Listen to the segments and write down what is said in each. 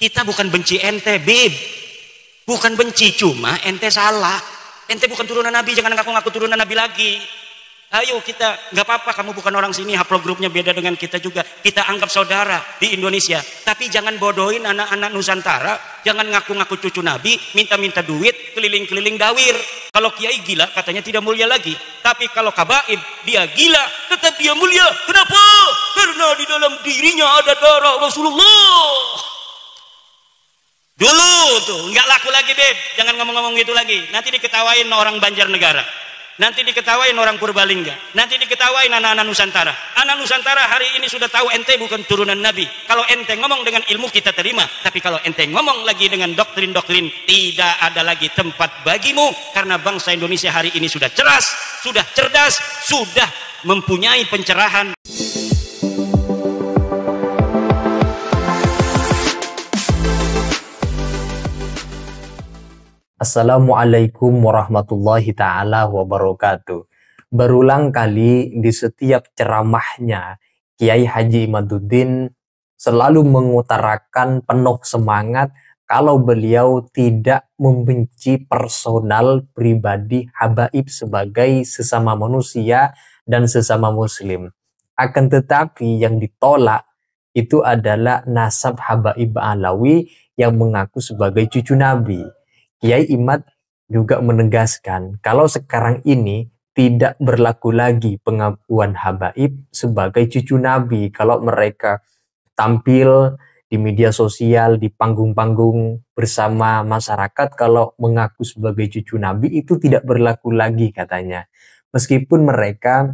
Kita bukan benci ente, Bib. Bukan benci, cuma ente salah. Ente bukan turunan Nabi, jangan ngaku-ngaku turunan Nabi lagi. Ayo kita, nggak apa-apa kamu bukan orang sini, haplog grupnya beda dengan kita juga. Kita anggap saudara di Indonesia. Tapi jangan bodohin anak-anak Nusantara, jangan ngaku-ngaku cucu Nabi, minta-minta duit, keliling-keliling dawir. Kalau kiai gila, katanya tidak mulia lagi. Tapi kalau kabaib, dia gila, tetap dia mulia. Kenapa? Karena di dalam dirinya ada darah Rasulullah. Dulu tuh, nggak laku lagi, Beb. Jangan ngomong-ngomong gitu lagi. Nanti diketawain orang Banjarnegara. Nanti diketawain orang Purbalingga, nanti diketawain anak-anak Nusantara. Anak Nusantara hari ini sudah tahu ente bukan turunan Nabi. Kalau ente ngomong dengan ilmu kita terima, tapi kalau ente ngomong lagi dengan doktrin-doktrin, tidak ada lagi tempat bagimu. Karena bangsa Indonesia hari ini sudah cerdas, sudah mempunyai pencerahan. Assalamualaikum warahmatullahi ta'ala wabarakatuh. Berulang kali di setiap ceramahnya, Kiai Haji Imaduddin selalu mengutarakan penuh semangat kalau beliau tidak membenci personal pribadi habaib sebagai sesama manusia dan sesama muslim. Akan tetapi yang ditolak itu adalah nasab habaib Alawi yang mengaku sebagai cucu Nabi. Kiai Imad juga menegaskan kalau sekarang ini tidak berlaku lagi pengakuan habaib sebagai cucu Nabi. Kalau mereka tampil di media sosial, di panggung-panggung bersama masyarakat, kalau mengaku sebagai cucu Nabi itu tidak berlaku lagi katanya. Meskipun mereka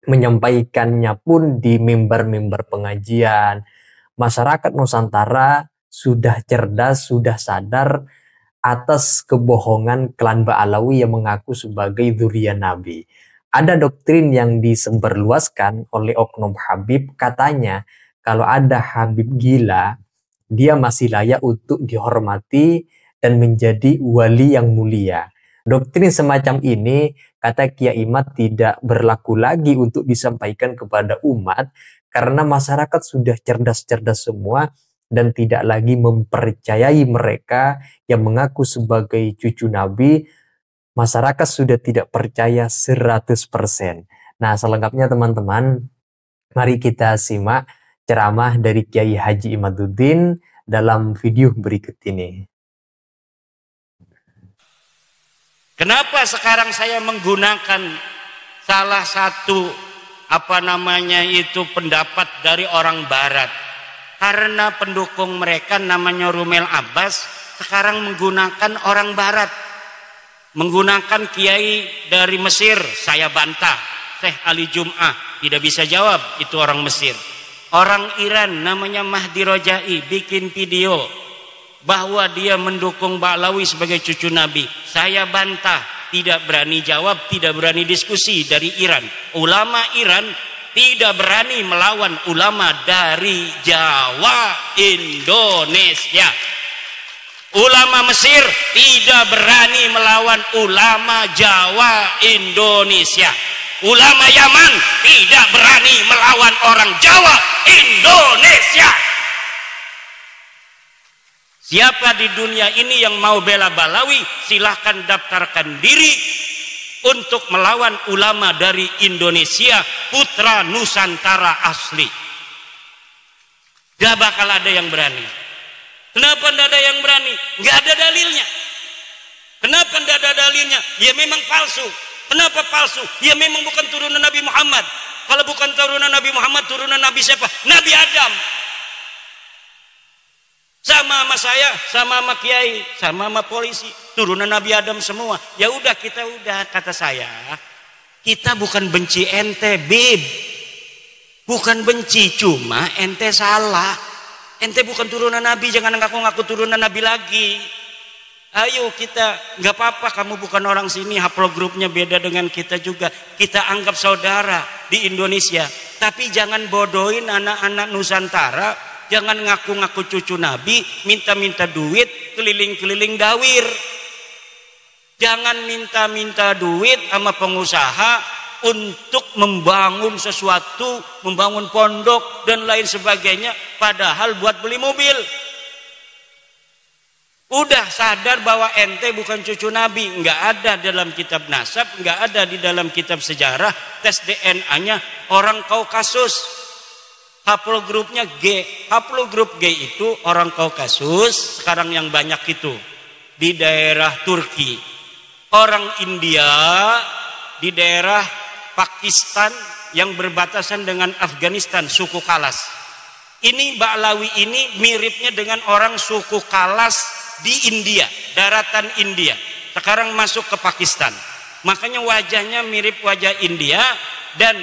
menyampaikannya pun di mimbar-mimbar pengajian, masyarakat Nusantara sudah cerdas, sudah sadar atas kebohongan klan Ba'alawi yang mengaku sebagai dzurriyyah Nabi. Ada doktrin yang disebarluaskan oleh oknum Habib, katanya kalau ada Habib gila, dia masih layak untuk dihormati dan menjadi wali yang mulia. Doktrin semacam ini, kata Kiai Imad, tidak berlaku lagi untuk disampaikan kepada umat karena masyarakat sudah cerdas-cerdas semua dan tidak lagi mempercayai mereka yang mengaku sebagai cucu Nabi. Masyarakat sudah tidak percaya 100%. Nah, selengkapnya teman-teman, mari kita simak ceramah dari Kiai Haji Imaduddin dalam video berikut ini. Kenapa sekarang saya menggunakan salah satu pendapat dari orang Barat? Karena pendukung mereka namanya Rumel Abbas sekarang menggunakan orang Barat, menggunakan kiai dari Mesir. Saya bantah, Syekh Ali Jum'ah tidak bisa jawab, itu orang Mesir. Orang Iran namanya Mahdi Rojai bikin video bahwa dia mendukung Ba'alawi sebagai cucu Nabi. Saya bantah, tidak berani jawab, tidak berani diskusi dari Iran. Ulama Iran tidak berani melawan ulama dari Jawa, Indonesia. Ulama Mesir tidak berani melawan ulama Jawa, Indonesia. Ulama Yaman tidak berani melawan orang Jawa, Indonesia. Siapa di dunia ini yang mau bela Ba'alawi, silahkan daftarkan diri untuk melawan ulama dari Indonesia, putra Nusantara asli. Gak bakal ada yang berani. Kenapa tidak ada yang berani? Gak ada dalilnya. Kenapa tidak ada dalilnya? Ya memang palsu. Kenapa palsu? Ya memang bukan turunan Nabi Muhammad. Kalau bukan turunan Nabi Muhammad, turunan Nabi siapa? Nabi Adam. Sama sama saya, sama sama kiai, sama sama polisi, turunan Nabi Adam semua. Ya udah, kita udah, kata saya, kita bukan benci ente, Bib. Bukan benci, cuma ente salah. Ente bukan turunan Nabi, jangan ngaku-ngaku turunan Nabi lagi. Ayo kita, nggak apa-apa kamu bukan orang sini, haplog grupnya beda dengan kita juga. Kita anggap saudara di Indonesia. Tapi jangan bodohin anak-anak Nusantara. Jangan ngaku-ngaku cucu Nabi, minta-minta duit, keliling-keliling dawir. Jangan minta-minta duit sama pengusaha untuk membangun sesuatu, membangun pondok dan lain sebagainya, padahal buat beli mobil. Udah sadar bahwa ente bukan cucu Nabi, nggak ada dalam kitab nasab, nggak ada di dalam kitab sejarah. Tes DNA-nya orang Kaukasus, haplogrupnya G. Haplogrup G itu orang Kaukasus, sekarang yang banyak itu di daerah Turki, orang India di daerah Pakistan yang berbatasan dengan Afghanistan, suku Kalas. Ini Ba'lawi ini miripnya dengan orang suku Kalas di India, daratan India. Sekarang masuk ke Pakistan. Makanya wajahnya mirip wajah India. Dan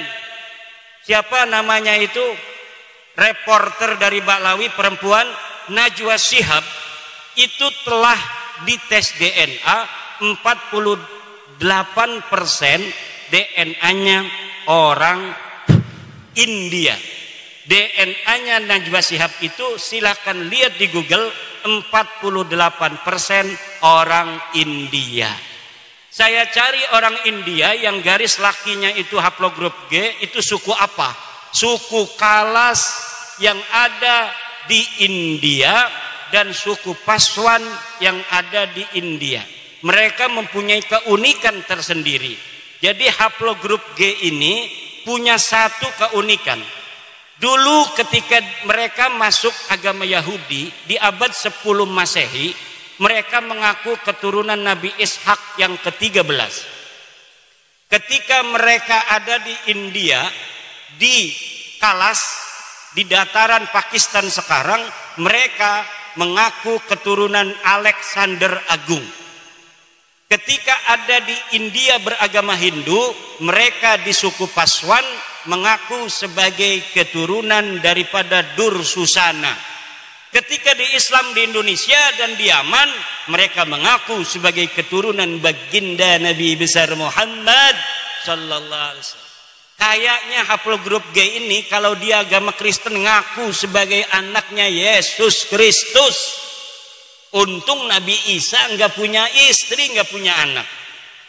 siapa namanya itu? Reporter dari Ba'lawi perempuan, Najwa Shihab, itu telah dites DNA 48% DNA-nya orang India. DNA-nya Najwa Shihab itu silahkan lihat di Google, 48% orang India. Saya cari orang India yang garis lakinya itu haplogrup G, itu suku apa? Suku Kalas yang ada di India dan suku Paswan yang ada di India. Mereka mempunyai keunikan tersendiri. Jadi haplogrup G ini punya satu keunikan. Dulu ketika mereka masuk agama Yahudi di abad 10 Masehi, mereka mengaku keturunan Nabi Ishak yang ke-13. Ketika mereka ada di India, di Kalas, di dataran Pakistan sekarang, mereka mengaku keturunan Alexander Agung. Ketika ada di India beragama Hindu, mereka di suku Paswan mengaku sebagai keturunan daripada Dursusana. Ketika di Islam di Indonesia dan di Yaman, mereka mengaku sebagai keturunan baginda Nabi besar Muhammad sallallahu alaihi wasallam. Kayaknya haplogrup G ini kalau dia agama Kristen ngaku sebagai anaknya Yesus Kristus. Untung Nabi Isa nggak punya istri, nggak punya anak.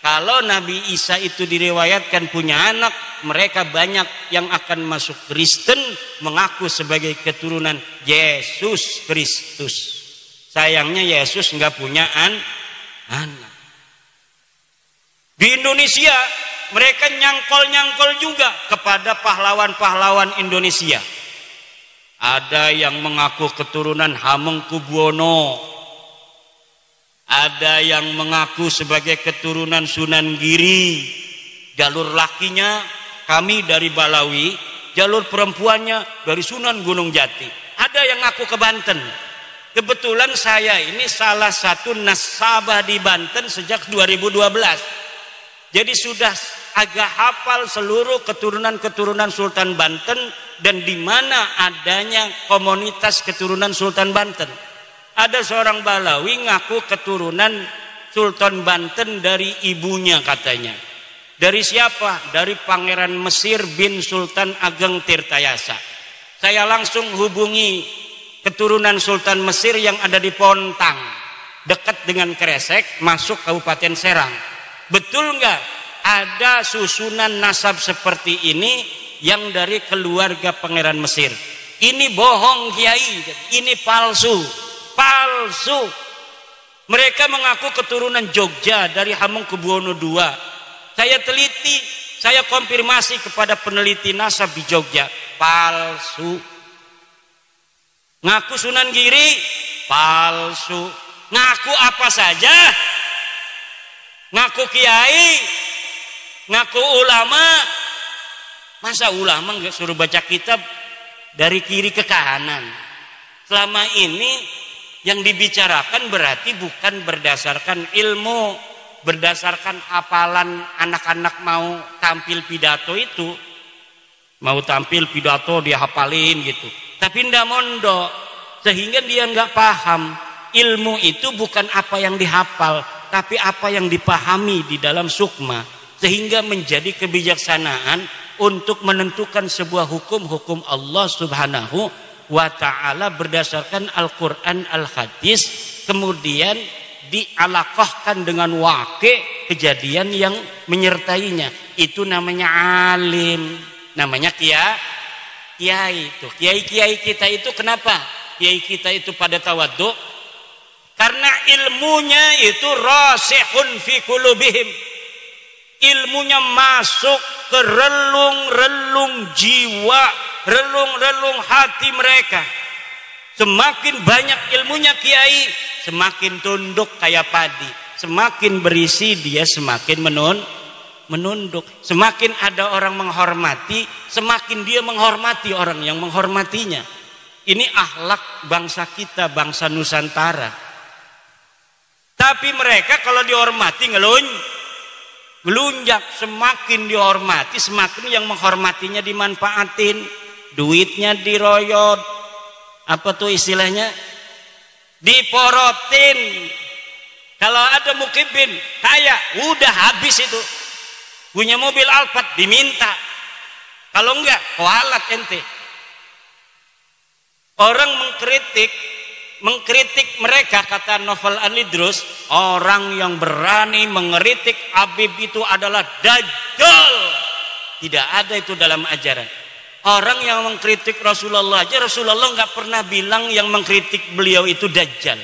Kalau Nabi Isa itu diriwayatkan punya anak, mereka banyak yang akan masuk Kristen mengaku sebagai keturunan Yesus Kristus. Sayangnya Yesus nggak punya anak. Di Indonesia mereka nyangkol-nyangkol juga kepada pahlawan-pahlawan Indonesia. Ada yang mengaku keturunan Hamengkubuwono. Ada yang mengaku sebagai keturunan Sunan Giri. Jalur lakinya kami dari Ba'lawi, jalur perempuannya dari Sunan Gunung Jati. Ada yang ngaku ke Banten. Kebetulan saya ini salah satu nasabah di Banten sejak 2012. Jadi sudah agak hafal seluruh keturunan-keturunan Sultan Banten dan di mana adanya komunitas keturunan Sultan Banten. Ada seorang Ba'lawi ngaku keturunan Sultan Banten dari ibunya katanya. Dari siapa? Dari Pangeran Mesir bin Sultan Ageng Tirtayasa. Saya langsung hubungi keturunan Sultan Mesir yang ada di Pontang, dekat dengan Kresek, masuk Kabupaten Serang. Betul nggak ada susunan nasab seperti ini yang dari keluarga Pangeran Mesir? Ini bohong Kiai, ini palsu. Palsu. Mereka mengaku keturunan Jogja dari Hamengkubuwono II. Saya teliti, saya konfirmasi kepada peneliti nasab di Jogja, palsu. Ngaku Sunan Giri, palsu. Ngaku apa saja, ngaku kiai, ngaku ulama. Masa ulama nggak suruh baca kitab dari kiri ke kanan? Selama ini yang dibicarakan berarti bukan berdasarkan ilmu, berdasarkan hafalan anak-anak mau tampil pidato itu. Mau tampil pidato dia hafalin gitu. Tapi ndak mondok, sehingga dia nggak paham. Ilmu itu bukan apa yang dihafal, tapi apa yang dipahami di dalam sukma. Sehingga menjadi kebijaksanaan untuk menentukan sebuah hukum Allah Subhanahu wa ta'ala berdasarkan Al-Quran Al-Hadis, kemudian dialakohkan dengan wakil kejadian yang menyertainya. Itu namanya alim, namanya kiai. Itu kiai-kiai kita itu kenapa? Kiai kita itu pada tawadhu, Karena ilmunya itu rasihun fi qulubihim. Ilmunya masuk ke relung-relung jiwa, relung-relung hati mereka. Semakin banyak ilmunya kiai, semakin tunduk kayak padi. Semakin berisi dia semakin menunduk. Semakin ada orang menghormati, semakin dia menghormati orang yang menghormatinya. Ini akhlak bangsa kita, bangsa Nusantara. Tapi mereka kalau dihormati ngelunjak. Semakin dihormati, semakin yang menghormatinya dimanfaatin, duitnya diroyot, apa tuh istilahnya, diporotin. Kalau ada mukibin kaya, udah habis itu. Punya mobil Alphard diminta, kalau enggak kualat ente. Orang mengkritik mereka, kata Novel Anidrus, orang yang berani mengkritik Habib itu adalah dajjal. Tidak ada itu dalam ajaran. Orang yang mengkritik Rasulullah aja, Rasulullah nggak pernah bilang yang mengkritik beliau itu dajjal.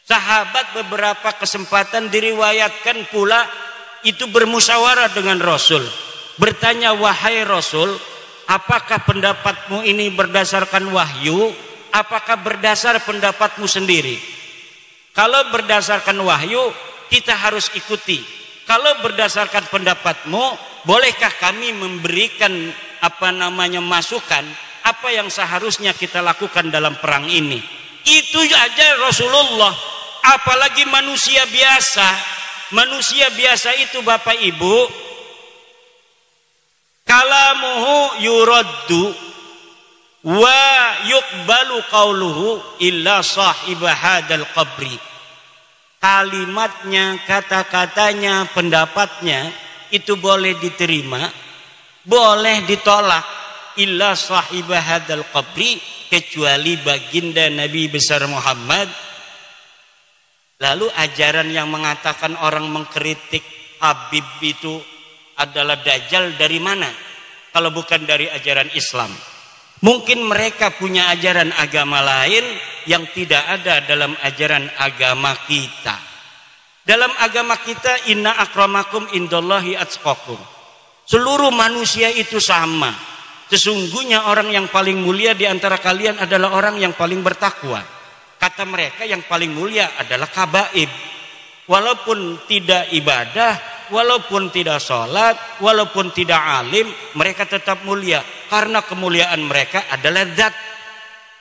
Sahabat beberapa kesempatan diriwayatkan pula itu bermusyawarah dengan Rasul, bertanya, wahai Rasul, apakah pendapatmu ini berdasarkan wahyu, apakah berdasar pendapatmu sendiri? Kalau berdasarkan wahyu, kita harus ikuti. Kalau berdasarkan pendapatmu, bolehkah kami memberikan masukan apa yang seharusnya kita lakukan dalam perang ini? Itu aja Rasulullah. Apalagi manusia biasa. Manusia biasa itu Bapak Ibu, kalamuhu yuraddu wa yuqbalu qauluhu illa sahibah hadal qabri. Kalimatnya, kata-katanya, pendapatnya itu boleh diterima, boleh ditolak, illa sahibah hadal qabri, kecuali baginda Nabi besar Muhammad. Lalu ajaran yang mengatakan orang mengkritik Habib itu adalah dajjal dari mana? Kalau bukan dari ajaran Islam. Mungkin mereka punya ajaran agama lain yang tidak ada dalam ajaran agama kita. Dalam agama kita, inna akramakum indallahi atqakum. Seluruh manusia itu sama. Sesungguhnya orang yang paling mulia di antara kalian adalah orang yang paling bertakwa. Kata mereka yang paling mulia adalah kabaib. Walaupun tidak ibadah, walaupun tidak sholat, walaupun tidak alim, mereka tetap mulia. Karena kemuliaan mereka adalah zat.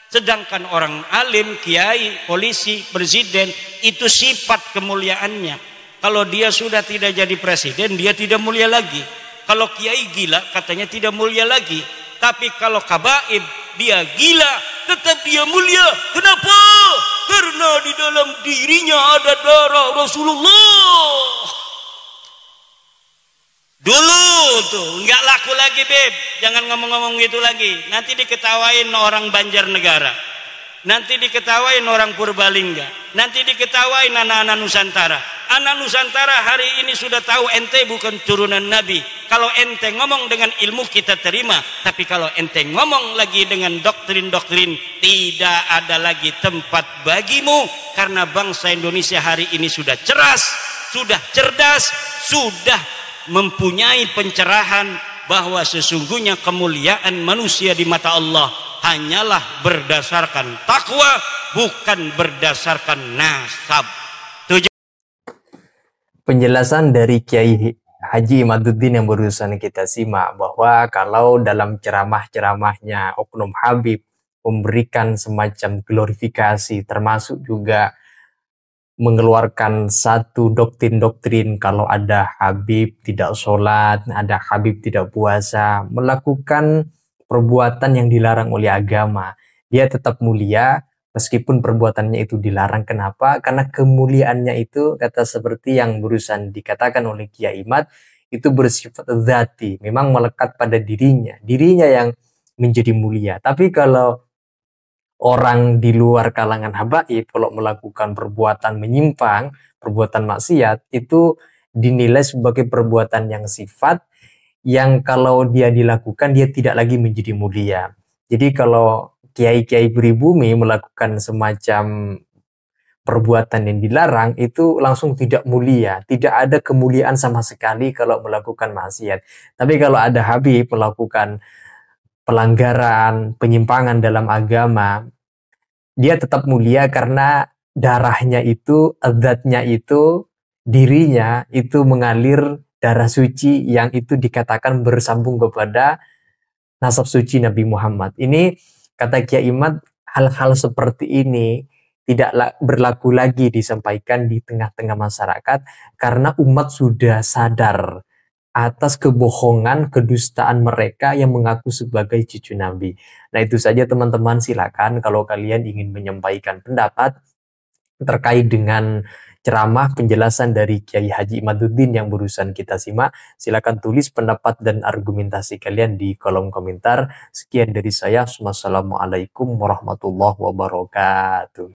Sedangkan orang alim, kiai, polisi, presiden, itu sifat kemuliaannya. Kalau dia sudah tidak jadi presiden, dia tidak mulia lagi. Kalau kiai gila, katanya tidak mulia lagi. Tapi kalau kabaib, dia gila, tetap dia mulia. Kenapa? Karena di dalam dirinya ada darah Rasulullah. Dulu tuh nggak laku lagi, Beb. Jangan ngomong-ngomong gitu lagi. Nanti diketawain orang Banjarnegara. Nanti diketawain orang Purbalingga. Nanti diketawain anak-anak Nusantara. Anak Nusantara hari ini sudah tahu ente bukan turunan Nabi. Kalau ente ngomong dengan ilmu kita terima. Tapi kalau ente ngomong lagi dengan doktrin-doktrin, tidak ada lagi tempat bagimu. Karena bangsa Indonesia hari ini sudah cerdas, sudah cerdas, sudah mempunyai pencerahan bahwa sesungguhnya kemuliaan manusia di mata Allah hanyalah berdasarkan takwa, bukan berdasarkan nasab. Penjelasan dari Kiai Haji Imaduddin yang barusan kita simak, bahwa kalau dalam ceramah-ceramahnya Oknum Habib memberikan semacam glorifikasi, termasuk juga mengeluarkan satu doktrin-doktrin, kalau ada Habib tidak sholat, ada Habib tidak puasa, melakukan perbuatan yang dilarang oleh agama, dia tetap mulia meskipun perbuatannya itu dilarang. Kenapa? Karena kemuliaannya itu, kata seperti yang barusan dikatakan oleh Kiai Imad, itu bersifat dzati, memang melekat pada dirinya yang menjadi mulia. Tapi kalau orang di luar kalangan habaib, kalau melakukan perbuatan menyimpang, perbuatan maksiat, itu dinilai sebagai perbuatan yang sifat, yang kalau dia dilakukan, dia tidak lagi menjadi mulia. Jadi kalau kiai-kiai pribumi melakukan semacam perbuatan yang dilarang itu langsung tidak mulia, tidak ada kemuliaan sama sekali kalau melakukan maksiat. Tapi kalau ada Habib melakukan pelanggaran, penyimpangan dalam agama, dia tetap mulia karena darahnya itu, adatnya itu, dirinya itu mengalir darah suci yang itu dikatakan bersambung kepada nasab suci Nabi Muhammad. Ini kata Kiai Imad, hal-hal seperti ini tidak berlaku lagi disampaikan di tengah-tengah masyarakat karena umat sudah sadar atas kebohongan, kedustaan mereka yang mengaku sebagai cucu Nabi. Nah itu saja teman-teman, silakan kalau kalian ingin menyampaikan pendapat terkait dengan ceramah penjelasan dari Kiai Haji Imaduddin yang barusan kita simak, silakan tulis pendapat dan argumentasi kalian di kolom komentar. Sekian dari saya. Wassalamualaikum warahmatullahi wabarakatuh.